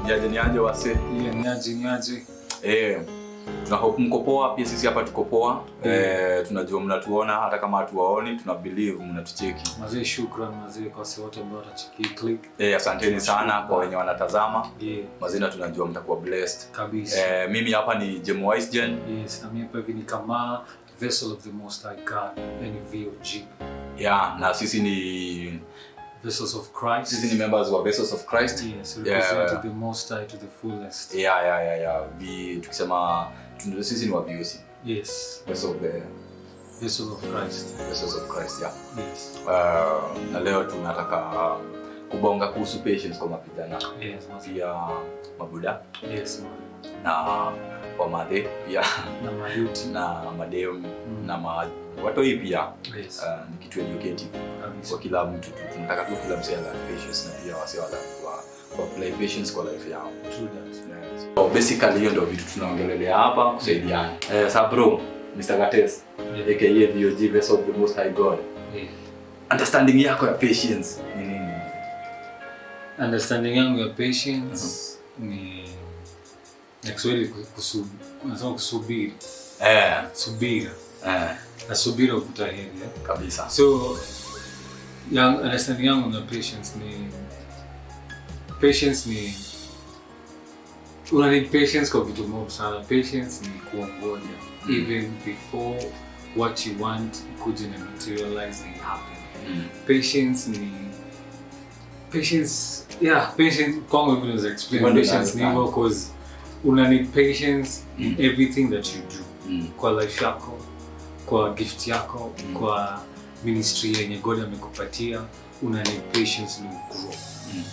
Niaje wase. Yeah, niaje. Tuna hope mko poa, pia sisi hapa tuko poa. Tunajua mnatuona hata kama hatuwaoni, tuna believe mnatucheki. Mazee shukrani kwa wote ambao watacheki click. Asanteni sana kwa wenye wanatazama. Mazee na tunajua mtakuwa blessed. Kabisa. Mimi hapa ni Jemwise Gen. Yes, na mimi hapa hivi ni kama Vessel of the Most High God, VOG. Na sisi ni Vessels of Christ. Sisi ni members wa Vessels of Christ. Yes, representing the Most High to the fullest. Tukisema sisi ni wa VOC. Yes. Vessels of Christ. Vessels of Christ, yeah. Yes. Na leo tunataka kubonga kuhusu patience kwa mapigana. Yes, pia mabuda. Yes, man. Na wamadhe pia na mayuti na madeo na watoi pia. Yes. Ni kitu educative kwa kila mtu. Tunataka tu kila msee ana patience na pia wase wala kwa play patience kwa life yao. True that. Yes. So basically hiyo ndio vitu tunaongelelea hapa kusaidiana. Sa bro, Mr. Gates, aka VOG, Vessel of the Most High God. Understanding yako ya patience ni nini? Understanding yangu ya patience ni Kiswahili kusubiri. Subira. Na subira ukutahiri kabisa. So understanding yangu na patience ni una need patience kwa vitu mob sana. Patience ni kuongoja even before what you want could materialize and happen. Patience kwangu vile za explain patience ni because una need patience in everything that you do. Kwa life yako, kwa gift yako, kwa ministry yenye God amekupatia, una need patience to grow.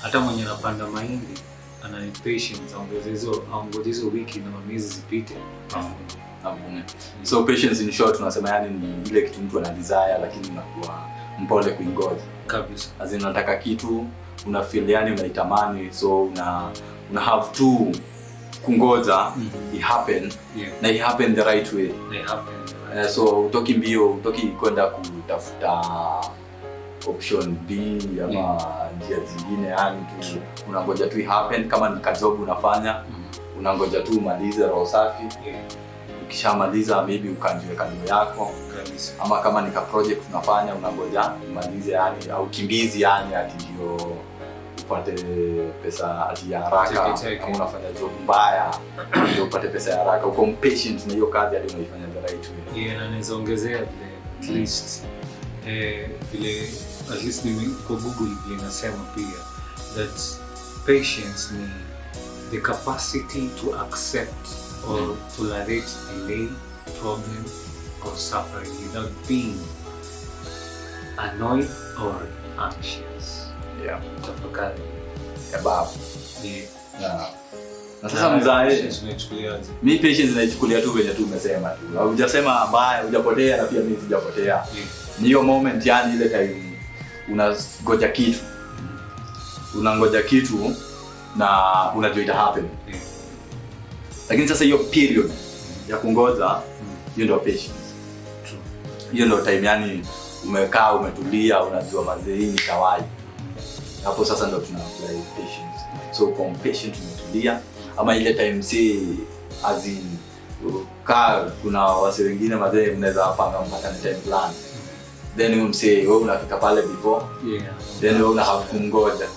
Hata mwenye anapanda mahindi ana need patience, aongoze hizo wiki na miezi zipite. So patience in short tunasema yani ni ile kitu mtu ana desire lakini unakuwa mpole kuingoja. Kabisa. Azin unataka kitu, una feel yani unaitamani, so una have to kungoja it happen. Na it happen the right way. So utoki mbio, utoki kwenda kutafuta option B ama njia zingine, yani tu unangoja tu it happen. Kama ni kajob unafanya, unangoja tu umalize roho safi. Ukishamaliza maybe ukanjue kanyo yako. Ama kama ni ka project unafanya, unangoja umalize yani au kimbizi yani ati ndio upate pesa ati ya haraka. Kama unafanya job mbaya ndio upate pesa ya haraka. Uko impatient na hiyo kazi hadi unaifanya the right way. Na naweza ongezea at least at least mimi kwa Google vile nasema pia that patience ni the capacity to accept or tolerate delay, problem or suffering without being annoyed or anxious. Tafakari. Na sasa mzae, mimi patience naichukulia tu venye tu umesema tu. Hujasema mbaya, hujapotea na pia mimi sijapotea. Ni hiyo moment yani ile time unangoja kitu. Unangoja kitu na unajua ita happen. Lakini sasa hiyo period ya kungoja hiyo ndio patience. Hiyo ndio time yani umekaa umetulia unajua mazee ni kawaida. Hapo sasa ndio tuna apply patience. So compassion tumetulia ama ile time as in kuna wase wengine mazee mnaweza panga mpaka time plan. Then wewe unafika pale before. Then wewe una have kungoja.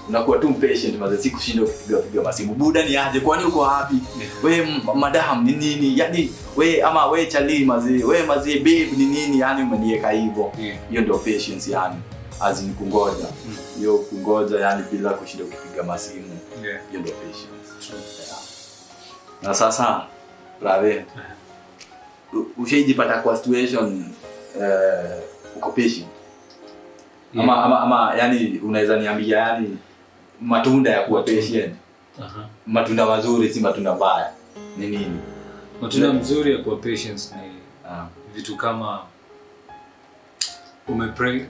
Unakuwa tu patient mazee, si kushinda ukipiga masimu. Buda ni aje? Kwani uko wapi? Wewe madam ni nini? Yaani wewe chali mazee, wewe mazee babe ni nini? Yaani umenieka hivyo. Hiyo ndio patience yani. As in kungoja. Hiyo kungoja yani bila kushinda ukipiga masimu. Hiyo ndio patience. Na sasa brother, ushaijipata kwa situation uko patient? Ama yani unaweza niambia yani matunda ya kuwa patient? Matunda mazuri si matunda mbaya. Ni nini? Matunda mzuri ya kuwa patient ni vitu kama umepray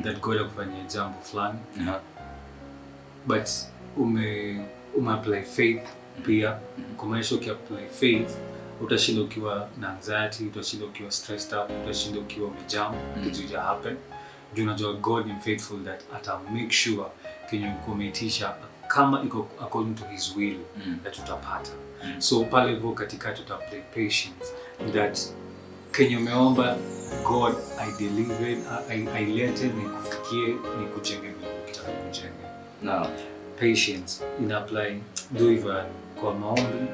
that God akufanyie jambo fulani. But umeapply faith pia. Kumaanisha ukiapply faith utashinda ukiwa na anxiety, utashinda ukiwa stressed out, utashinda ukiwa umejam, kitu happen. Unajua God is faithful that ata make sure kenye umeitisha kama iko according to his will that tutapata. So pale hivyo katika tutaplay patience that kenye umeomba God I delivered, I let him nikufikie nikujenge nikitaka kujenge. No. Patience in applying do even kwa maombi,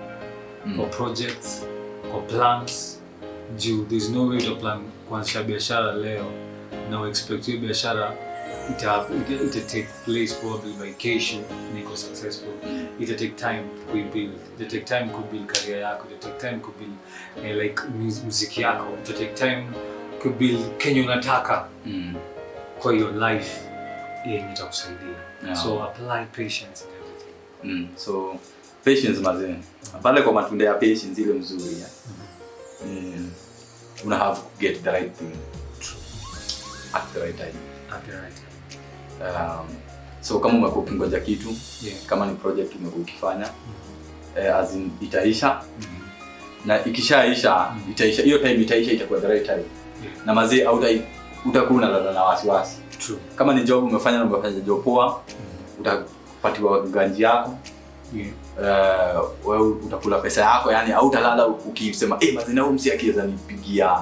kwa projects, kwa plans. There's no way to plan kuanzisha biashara leo na expect your biashara ita take place probably by kesho niko successful. Ita take time to build. Ita take time to build career yako. Ita take time to build like music yako. Ita take time to build kenye unataka kwa your life yenye itakusaidia. So apply patience in everything. So patience mazee. Pale kwa matunda ya patience ile mzuri ya. Una have to get the right thing at the right time. At the right time. So kama umekuwa ukingoja kitu, kama ni project umekuwa ukifanya, as in itaisha, na ikishaisha, itaisha, hiyo time itaisha itakuwa the right time. Na mazee utakuwa na wasiwasi. True. Kama ni job umefanya na umefanya job poa, utapatiwa ganji yako. Wewe utakula pesa yako, yani au utalala ukisema mazee na msi akiweza nipigia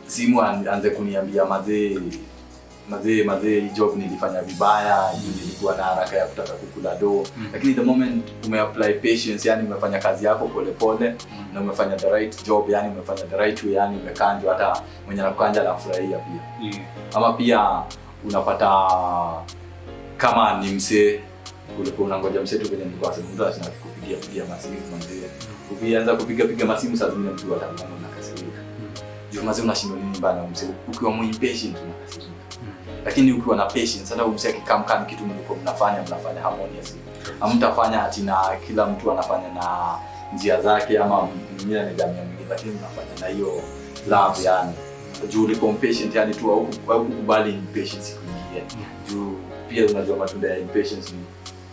simu anze kuniambia mazee job nilifanya vibaya, nilikuwa na haraka ya kutaka kukula do. Lakini the moment umeapply patience, yani umefanya kazi yako pole pole na umefanya the right job, yani umefanya the right way, yani umekanja hata mwenye anakukanja anafurahia pia. Ama pia unapata kama ni msee ulikuwa unangoja msee tu kwenye nilikuwa sema mtu asinakupigia masimu mazee. Ukianza kupiga masimu saa zingine mtu atakuwa unakasirika. Juu mazee unashindwa nini bana msee ukiwa impatient unakasirika. Lakini ukiwa na patience hata msee akikamkana kitu mlikuwa mnafanya harmoniously. Hamtafanya ati na kila mtu anafanya na njia zake ama mwingine ni jamii nyingine, lakini mnafanya na hiyo love yani. Juu uliko patient yani tu au kukubali impatience kuingia. Juu pia unajua matunda ya impatience ni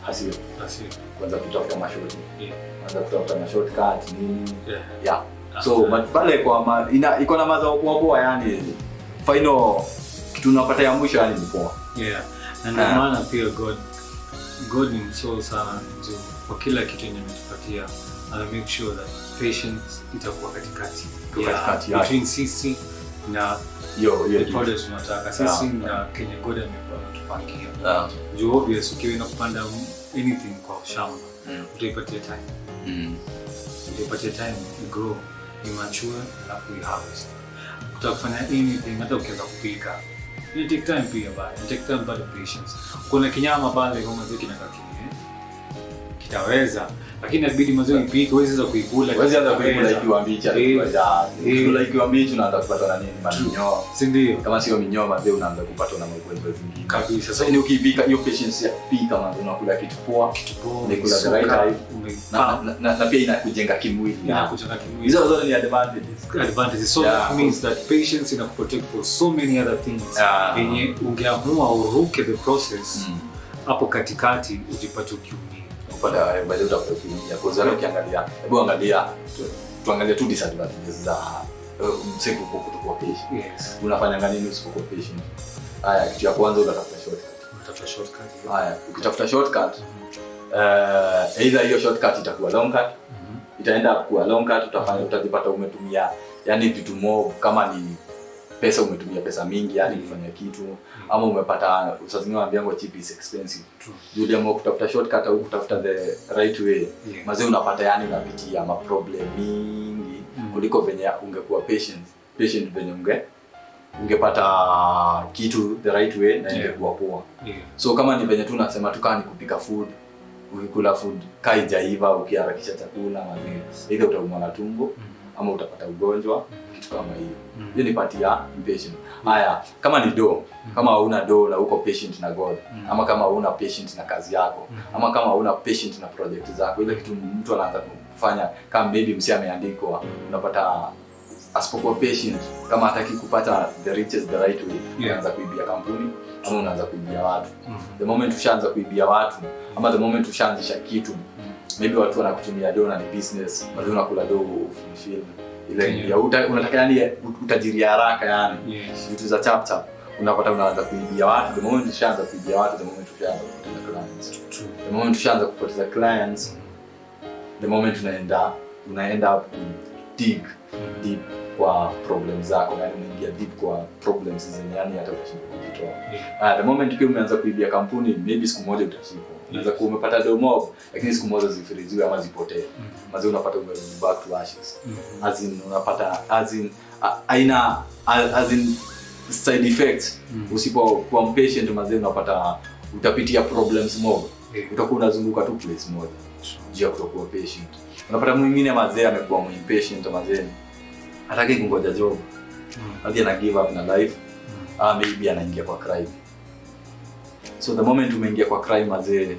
hasira. Kwanza kutafuta mashoti. Kwanza kutafuta shortcut nini. So pale kwa iko na mazao poa yani final kitu unapata ya mwisho yani ni poa. Na ndio maana pia God ni msoo sana kwa kila kitu yenye ametupatia. Ana make sure that patience itakuwa katikati. Between sisi na the project tunataka sisi na Kenya God ametupangia. Juu obvious ukiwa kupanda anything kwa shamba utaipatia time. Utaipatia time to grow, you mature, alafu you harvest. Utakufanya anything hata ukianza kupika. It take time pia bado. It take time but patience. Kuna kinyama pale kama ziki na kitaweza, lakini inabidi mazao ipike, huwezi za kuikula. Huwezi anza kuikula ikiwa mbichi kuikula ikiwa mbichi unaanza kupata na nini minyoo. Si ndio? Kama sio minyoo mazao unaanza kupata na magonjwa zingine. Kabisa. Sasa ni ukipika hiyo patience ya kupika mazao unakula kitu poa, unakula the right time. Na pia inakujenga kimwili. Hizo zote ni advantages. So that means that patience inakuprotect for so many other things. Yenye ungeamua uruke the process hapo katikati ujipate ukiumia. Kupata baada utakuta ukiumia. Kwa sababu ukiangalia, hebu angalia tuangalie tu disadvantages za mseko kutokuwa patient. Unafanya nini usipokuwa patient? Haya, kitu ya kwanza utatafuta shortcut. Haya, ukitafuta shortcut either hiyo shortcut itakuwa long cut. Itaenda kuwa long cut, utajipata umetumia yani vitu mob, kama ni pesa umetumia pesa mingi yani kufanya kitu, ama umepata saa zingine wanaambiwa cheap is expensive. Juu ama kutafuta shortcut au kutafuta the right way, mazee unapata yani unapitia problem mingi kuliko venye ungekuwa patient venye ungepata kitu the right way na ingekuwa poa. So kama ni venye tu nasema tu kama ni kupika food, ukikula food kaijaiva ukiharakisha chakula mazee either utaumwa na tumbo ama utapata ugonjwa, kitu kama hiyo. Hiyo ni part ya impatient. Haya, kama ni kama huna na uko patient na God, ama kama huna patient na kazi yako, ama kama huna patient na project zako, ile kitu mtu anaanza kufanya kama maybe msi ameandikwa, unapata asipokuwa patient, kama hataki kupata the riches the right way, unaanza kuibia kampuni ama unaanza kuibia watu. The moment ushaanza kuibia watu ama the moment ushaanzisha kitu, maybe watu wanakutumia na ni business, bado unakula fulfill ile ya unataka yani utajiri haraka yani vitu za chap unapata unaanza kuibia watu. The moment ushaanza kuibia watu, the moment ushaanza kupata clients. The moment ushaanza kupoteza clients, the moment unaenda up dig deep kwa problems zako, yani unaingia deep kwa problems zenye yani hata ukishindwa kujitoa. The moment ukiwa umeanza kuibia kampuni, maybe siku moja utashikwa. Unaweza kuwa umepata do mob, lakini siku moja zifiriziwe ama zipotee. Mazi unapata umerudi back to ashes. As in unapata as in side effects. Usipokuwa patient mazi unapata utapitia problems mob. Utakuwa unazunguka tu place moja. Juu ya kutokuwa patient. Unapata mwingine mazee amekuwa impatient mazee. Hataki kungoja job. Hadi ana give up na life. Maybe anaingia kwa crime. So the moment umeingia kwa crime mazee,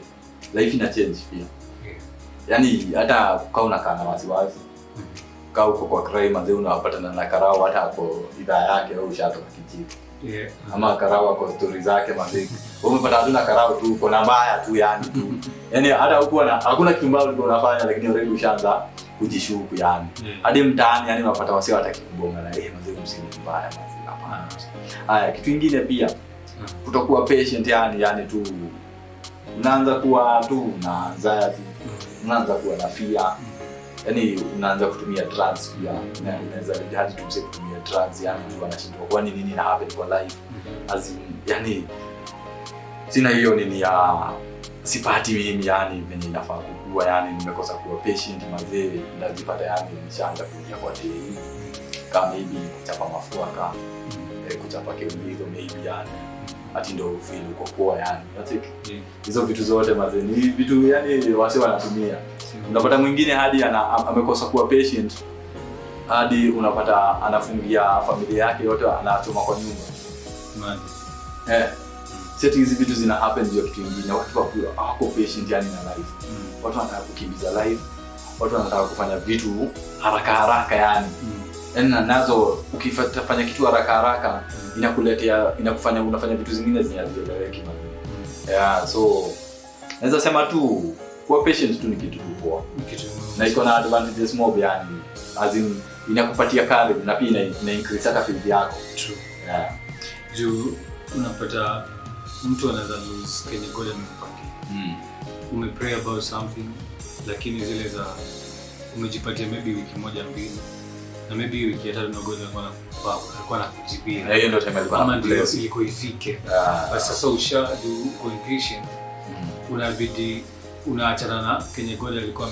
life ina change pia. Yaani hata kama unakaa na wasiwasi, kama uko kwa crime mazee unapatana na karao hata hapo idhaa yake au ushatoka kijiji. Ama karao kwa stories zake mazee. Umepata hatuna karao tu, uko na mbaya tu yani tu. Yaani hata huko hakuna kitu mbaya ulikuwa unafanya lakini already ushaanza kujishuku yani. Hadi mtaani yani unapata wasio hataki kubonga na mazee msini mbaya mazee. Haya kitu kingine pia kutokuwa patient yani tu unaanza kuwa tu na anxiety, unaanza kuwa na fear. Yani unaanza kutumia drugs pia. Unaweza hadi tumse kutumia drugs yani tu anashindwa kwani nini na happen kwa life. Yani sina hiyo nini ya sipati mimi yani venye inafaa kukua yani nimekosa kuwa patient mazee ndajipata yani nishaanza kuingia kwa dei kama maybe kuchapa mafuaka kuchapa kiulizo maybe yani ati ndo feel uko poa yani unacheki hizo vitu zote mazee ni vitu yani wase wanatumia. Unapata mwingine hadi amekosa kuwa patient hadi unapata anafungia familia yake yote anachoma kwa nyumba. Seti hizi vitu zina happen ndio kitu kingine. Watu wako patient yani na life. Watu wanataka kukimbiza life. Watu wanataka kufanya vitu haraka yani. Yaani nazo ukifanya kitu haraka inakufanya unafanya vitu zingine zinazoeleweki man. So naweza sema tu kuwa patient tu ni kitu poa. Na iko na advantages mob yani. As in inakupatia courage na pia ina increase hata faith yako. True. Juu unapata mtu anaweza lose kenye God amekupangia. Umepray about something lakini zile za umejipatia maybe wiki moja mbili na maybe wiki ya tatu na God alikuwa anakujibia. Na hiyo ndio time alikuwa anabless ilikuwa ifike. Basi sasa usha do impatient. Unabidi unaachana na kenye God alikuwa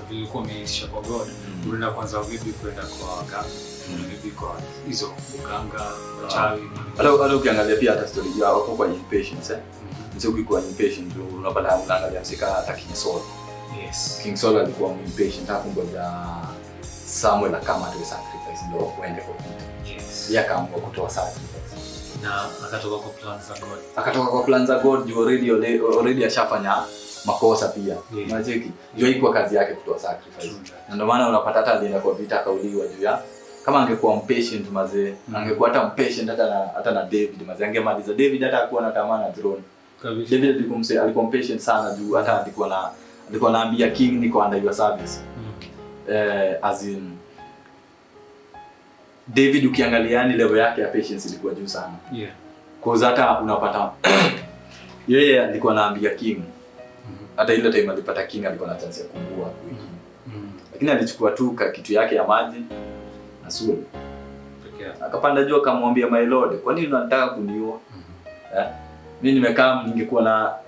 alikuwa ameisha kwa God. Unaenda kwanza maybe kwenda kwa waganga. Maybe kwa hizo uganga, wachawi. Hata ukiangalia pia hata story yao hapo kwa impatience Mse ukikuwa impatient unapata unaangalia msika hata King Saul. King Saul alikuwa impatient hapo ngoja Samuel akama atoe sacrifice ndio uende kwa kitu. Yeye akaamua kutoa sacrifice. Na akatoka kwa plans za God. Akatoka kwa plans za God juu already ashafanya makosa pia. Unacheki? Ndio iko kazi yake kutoa sacrifice. Na ndio maana unapata hata alienda kwa vita akauliwa juu ya kama angekuwa impatient mazee, angekuwa hata impatient hata na David mazee, angemaliza David hata hakuwa na tamaa na throne. Kabisa. David alikuwa impatient sana juu hata alikuwa anaambia king niko under your service. As in David ukiangalia ni level yake ya patience ilikuwa juu sana. Kwa hata unapata yeye alikuwa anaambia king. Hata ile time alipata king alikuwa na chance ya kumbua. Lakini alichukua tu kitu yake ya maji na sura. Akapanda juu akamwambia my lord, kwa nini unataka kuniua? Mimi nimekaa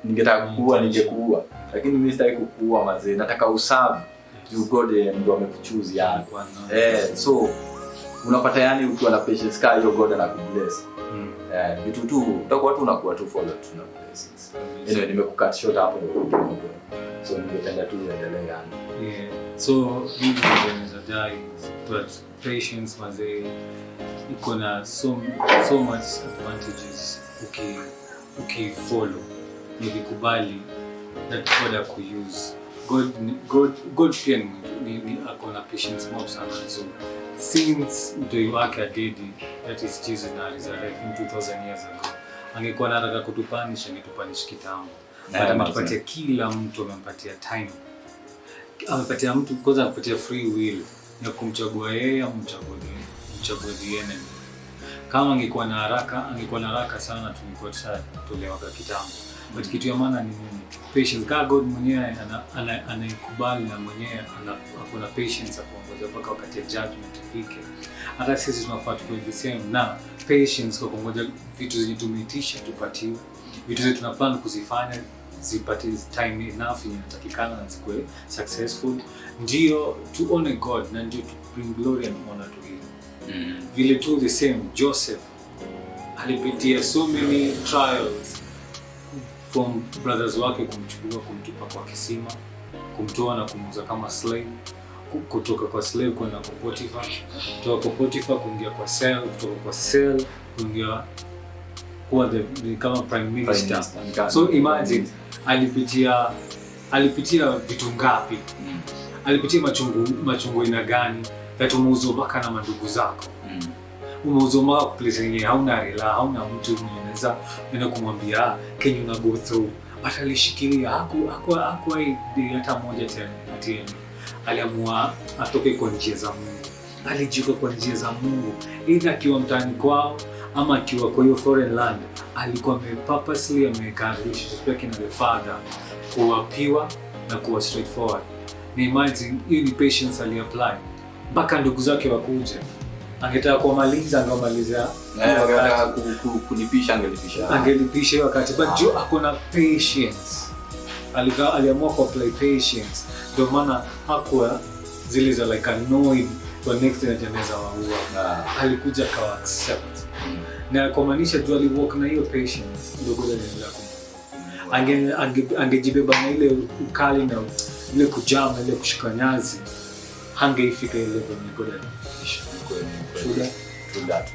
ningetaka kukuua ningekuua. Lakini mimi sitaki kukuua mazee, nataka userve. You God ndio amekuchoose yani. So unapata yani ukiwa na patience kama hiyo God anakubless. Vitu tu utakuwa tu unakuwa tu follow tu na blessings. Anyway nimekukat short hapo. So ningependa tu uendelee yani. So hivi ndio die but patience mazee iko na so much advantages ukifollow nikikubali that God akuuse. God pia ni akona patience mob sana. So since mtoi wake adedi, that is Jesus na resurrected 2000 years ago, angekuwa anataka kutupanish angetupanish kitambo. But ametupatia kila mtu, amempatia time, amepatia mtu kwanza, amepatia free will ya kumchagua yeye au mchague the enemy. Kama angekuwa na haraka sana tungekuwa tolewa kwa kitambo. But kitu ya maana ni nini? Patience. Kama God mwenyewe anaikubali na mwenyewe akona patience akuongoza mpaka wakati ya judgment ifike. Hata sisi tunafaa tuwe the same na patience kwa kungoja vitu zenye tumeitisha tupatiwe. Vitu zetu tuna plan kuzifanya zipate time enough inatakikana na zikuwe successful. Ndio to honor God na ndio to bring glory and honor to him. Vile tu the same Joseph alipitia so many trials from brothers wake kumchukua kumtupa kwa kisima, kumtoa na kumuuza kama slave, kutoka kwa slave kwenda kwa Potiphar, kutoka kwa Potiphar kuingia kwa cell, kutoka kwa cell kuingia kuwa the kama prime minister. So imagine alipitia vitu ngapi? Alipitia machungu ina gani? Yatumuuzo mpaka na mandugu zako. Umeuzwa mpaka place yenye hauna rela, hauna mtu mwenye anaweza kumwambia Kenya una go through. Hata alishikilia hakuwa hata moja tena ati aliamua atoke kwa njia za Mungu. Alijiko kwa njia za Mungu. Either akiwa mtaani kwao ama akiwa kwa hiyo foreign land, alikuwa purposely ameweka relationship na the father kuwa pure na kuwa straightforward. Ni imagine hiyo ni patience ali-apply. Mpaka ndugu zake wakuje. Angetaka kumaliza angemaliza. Angetaka kulipisha angelipisha wakati. But Joe akona patience. Aliamua ku-apply patience. Ndio maana hakuwa zile za like annoyed kwa next anaweza waua. Alikuja kawa accept. Na kumaanisha Joe aliwalk na hiyo patience ndio God anaendelea angejibeba na ile ukali na ile kujam na ile kushika nyazi. Hangeifika ile level ni God anafikisha. To that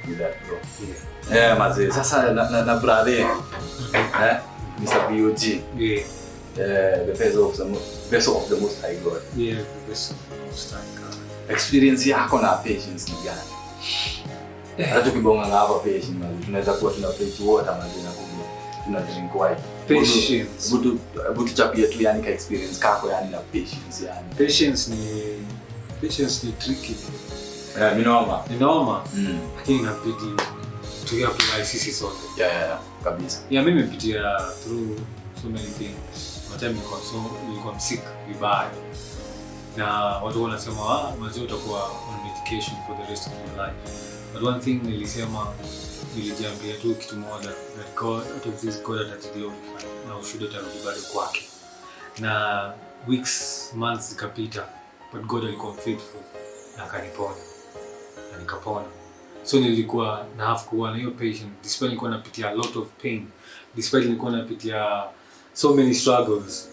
bro. Mazee sasa na brother Mr. BOG. The vessel of the most high God. The vessel of the most high God. Experience yako na patience ni gani? Hata tukibonga na hapa patience mazee tunaweza kuwa tuna preach water mazee na tuna drink wine. Patience. Butu chapia tu yani ka experience kako yani na patience yani. Patience ni tricky. Ni noma. Lakini inabidi tuyapply sisi sote. Yeah, kabisa. Mimi nimepitia through so many things. Nilikuwa sick vibaya. Na watu wanasema mazee utakuwa on medication for the rest of your life. But one thing nilijiambia tu kitu moja, that God, out of this God atajiglorify na ushuhuda utarudi bado kwake. Na weeks, months zikapita, but God alikuwa faithful na akaniponya. Na nikapona. So nilikuwa na have kuwa na hiyo patience, despite nilikuwa napitia a lot of pain, despite nilikuwa napitia so many struggles,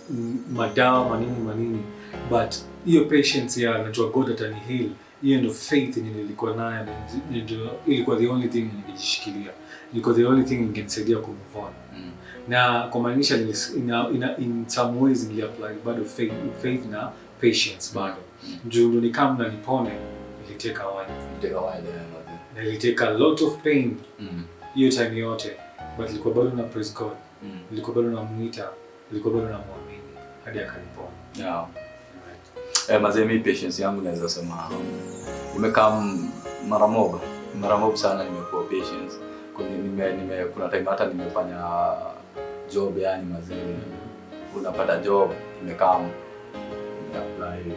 madawa manini, but hiyo patience ya najua God atani heal. Hiyo ndio faith yenye nilikuwa nayo, ilikuwa the only thing ningejishikilia. Ilikuwa the only thing ingenisaidia ku move on. Na kumaanisha in some ways niliapply bado faith na patience bado. Ndio ni kama nilipone, iliteka while. Na iliteka a lot of pain. Hiyo time yote, but nilikuwa bado na praise God. Nilikuwa bado namuita, nilikuwa bado namwamini hadi akanipona. Mazee mimi patience yangu naweza sema nimekaa mara mob sana nimekuwa patience. Kuna time hata nimefanya job yani mazee unapata job nimekaa apply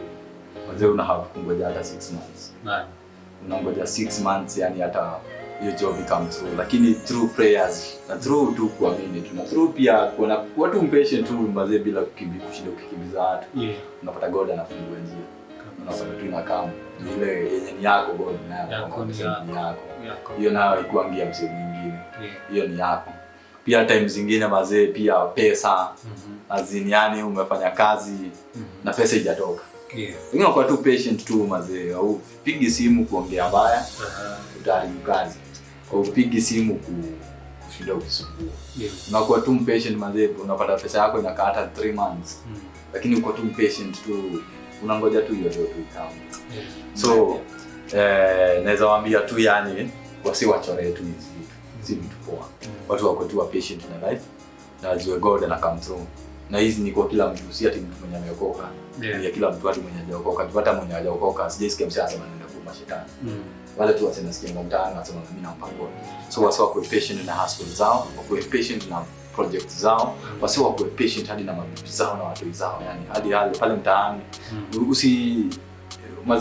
mazee una have kungoja hata 6 months. Unangoja 6 months yani hata hiyo job come through, lakini through prayers na through tu kuamini tu na through pia kuna watu impatient tu mazee bila kushinda ukikimbiza watu. Unapata God anafungua njia. Unapata tu inakaa ile yenye ni yako God nayo yako. Hiyo nayo ikuangia msemo mwingine. Hiyo ni yako. Pia time zingine mazee pia pesa azini yani umefanya kazi na pesa haijatoka. Wengine kwa tu patient tu mazee au pigi simu kuongea mbaya utaharibu kazi. Au pigi simu kushinda ukisumbua. Unakuwa tu patient mazee unapata pesa yako inakaa hata 3 months. Lakini uko tu patient tu unangoja tu hiyo ndio ikamu. So naweza waambia tu yani wasiwachore tu hizi vitu. Si vitu poa. Watu wako tu patient na life na wajue God ana come through. Na hizi ni kwa kila mtu, si ati mtu mwenye ameokoka. Ni kila mtu hadi mwenye hajaokoka. Hata mwenye hajaokoka sijasikia msasa anasema nenda kwa mashetani. Wale tu wasenasikia mtaani wanasema mimi nampa God. So wasiwa kwa patient na hustle zao, kwa patient na project zao, wasi wakuwe patient hadi na mabibi zao na watu zao, yani hadi pale mtaani.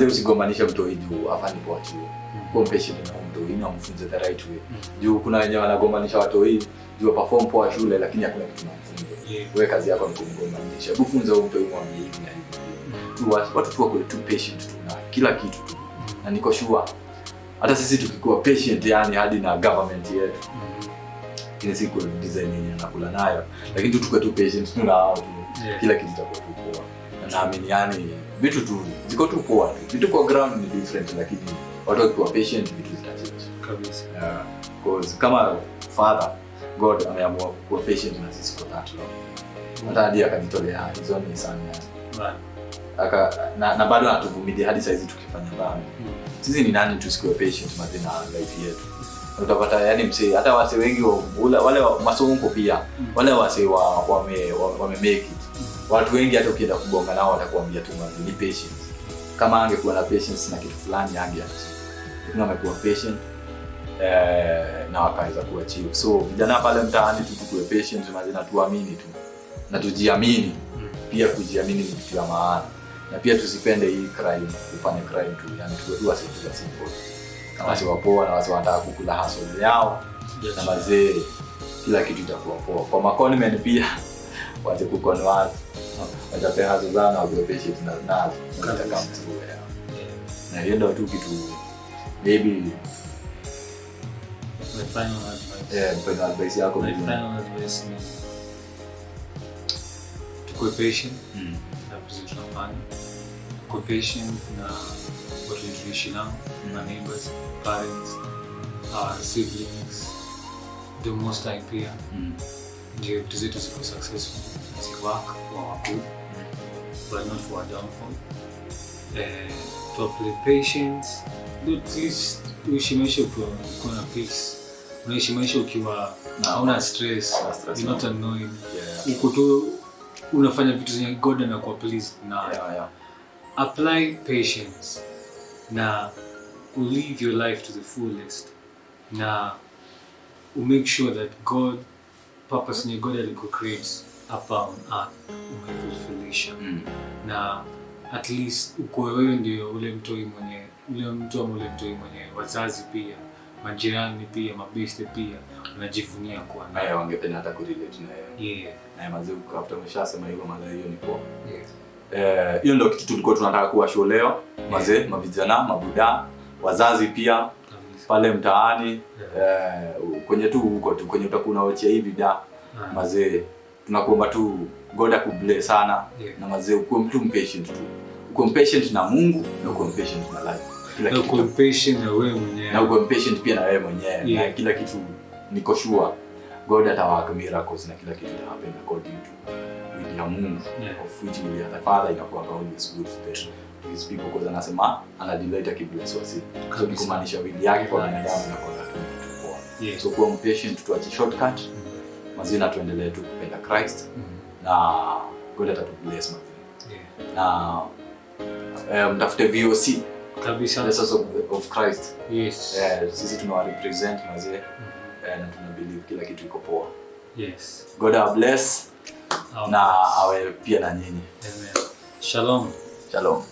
Usigombanisha mtoi juu afanye poa chuo. Kuwa patient na mtoi na umfunze the right way. Juu kuna wenye wanagombanisha watoi juu perform poa shule lakini hakuna kitu namfunza. Wewe kazi yako ni kumgombanisha. Hebu funza huyo mtoi mwambie hivi na hivi. Watu tu wakuwe tu patient tu na kila kitu tu. Na niko sure hata sisi tukikuwa patient yani hadi na government yetu. Ile siku design yenyewe nakula nayo. Lakini tu tukue tu patient tu na wao. Kila kitu kitakuwa tu poa. Na naamini yani vitu tu ziko tu poa tu. Vitu kwa ground ni different lakini watu wakiwa patient vitu zitachange. Kabisa. Because kama Father God ameamua kuwa patient na sisi for that long. Hata hadi akajitolea hizo ni sana. Na bado anatuvumilia hadi saizi tukifanya dhambi. Sisi ni nani tusikuwe patient madina life yetu. Utapata yani msee hata wase wengi wale masongo pia wale wase wame make it. Watu wengi hata ukienda kubonga nao watakwambia tu ni patience. Kama angekuwa na patience na kitu fulani angeacha. Kuna amekuwa patient na wakaweza kuachieve. So vijana pale mtaani tukue patient madina tuamini tu. Na tujiamini. Pia kujiamini ni kitu ya maana. Na pia tusipende hii crime, kufanya crime tu, yani tuwe wase simple. Kama wase wapoa na wase wanataka kukula hustle yao, na mazee kila kitu itakuwa poa. Kwa maconmen pia waje kukon watu, watapea hustle zao na wawe patient na nataka mtu wao. Na hiyo ndio tu kitu maybe final advice yako ni final advice ni tuwe patient. Be patient na what we tradition now, our neighbors, parents, our siblings, the most time pia. Ndio tuzetu ziko successful, zi work for our good, but not for our downfall. To play patience, at least uishi ukiwa na peace. Unaishi ukiwa hauna stress, you're not annoyed. Uko tu unafanya vitu zenye God anakuwa pleased na. Apply patience na live your life to the fullest na make sure that God purpose ni God aliko-creates hapa on earth umefulfillisha na at least uko wewe ndio ule mtoi mwenye wazazi pia majirani pia mabeste pia unajivunia kuwa naye wangependa hata kurelate na yeye. Na mazee after umeshasema hivyo mazee hiyo ni poa. Hiyo ndio kitu tulikuwa tunataka kuwashow leo. Mazee, mavijana, mabuda, wazazi pia pale mtaani kwenye tu huko tu kwenye utakuwa unaochea hivi da. Mazee, tunakuomba tu God akubless sana na mazee ukuwe mtu patient tu. Ukuwe patient na Mungu na ukuwe patient na life. Na ukuwe patient na wewe mwenyewe. Na ukuwe patient pia na wewe mwenyewe. Na kila kitu niko sure God atawork miracles na kila kitu happen according to ya Mungu, of which will the Father inakuwa always good to his people because anasema ana delight akibless wasi. So kumaanisha wili yake kwa binadamu na kwa watu poa. So kuwa patient tuache shortcut. Mazina tuendelee tu kupenda Christ na God atatubless mazina. Na mtafute VOC kabisa, the source of Christ. Yes. Sisi tunawarepresent mazee na tunabelieve kila kitu iko poa. Yes. God bless. Na awe pia na nyinyi. Amen. Shalom. Shalom.